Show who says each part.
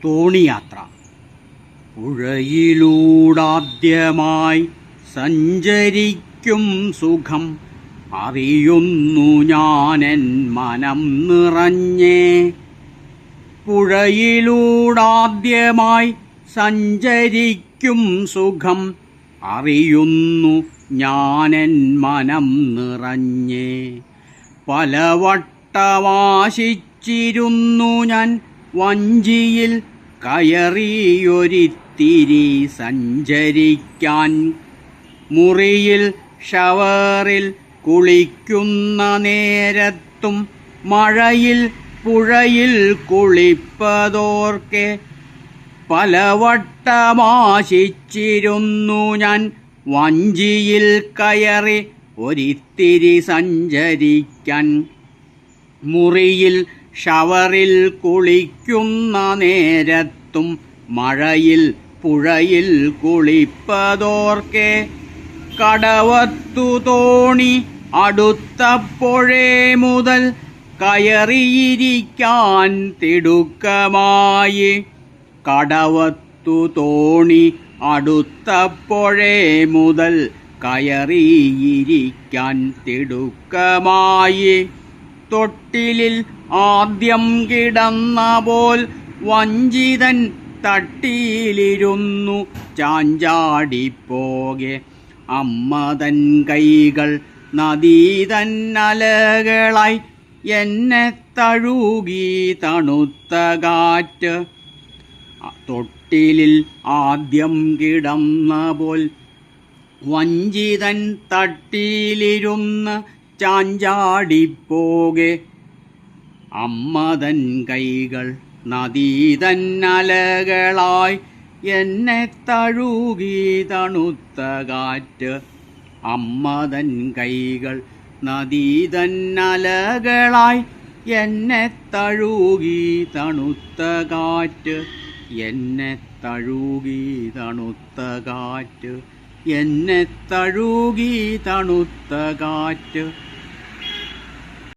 Speaker 1: തോണിയാത്ര. പുഴയിലൂടാദ്യമായി സഞ്ചരിക്കും സുഖം അറിയുന്നു ഞാനെൻ മനം നിറഞ്ഞേ. പുഴയിലൂടാദ്യമായി സഞ്ചരിക്കും സുഖം അറിയുന്നു ഞാനെൻ മനം നിറഞ്ഞേ. പലവട്ടമാശിച്ചിരുന്നു ഞാൻ വഞ്ചിയിൽ കയറിയൊരിത്തിരി സഞ്ചരിക്കാൻ. മുറിയിൽ ഷവറിൽ കുളിക്കുന്ന നേരത്തും മഴയിൽ പുഴയിൽ കുളിപ്പതോർക്കെ പലവട്ടമാശിച്ചിരുന്നു ഞാൻ വഞ്ചിയിൽ കയറി ഒരിത്തിരി സഞ്ചരിക്കാൻ. മുറിയിൽ ഷവറിൽ കുളിക്കുന്ന നേരത്തും മഴയിൽ പുഴയിൽ കുളിപ്പതോർക്കെ കടവത്തു തോണി അടുത്തപ്പോഴേ മുതൽ കയറിയിരിക്കാൻ തിടുക്കമായി. കടവത്തു തോണി അടുത്തപ്പോഴേ മുതൽ കയറിയിരിക്കാൻ തിടുക്കമായി. തൊട്ടിലിൽ ആദ്യം കിടന്ന പോൽ വഞ്ചിതൻ തട്ടിയിലിരുന്നു ചാഞ്ചാടിപ്പോകെ. അമ്മതൻ കൈകൾ നദീതന്നലകളായി എന്നെ തഴുകി തണുത്ത കാറ്റ്. തൊട്ടിലിൽ ആദ്യം കിടന്ന പോൽ വഞ്ചിതൻ തട്ടിയിലിരുന്ന് ചാഞ്ചാടിപ്പോകെ. അമ്മതൻ കൈകൾ നദീതന്നലകളായി എന്നെ തഴുകി തണുത്ത കാറ്റ്. അമ്മതൻ കൈകൾ നദീതന്നലകളായി എന്നെ തഴുകി തണുത്ത കാറ്റ്. എന്നെ തഴുകി തണുത്ത കാറ്റ്. എന്നെ തഴുകി തണുത്ത കാറ്റ്.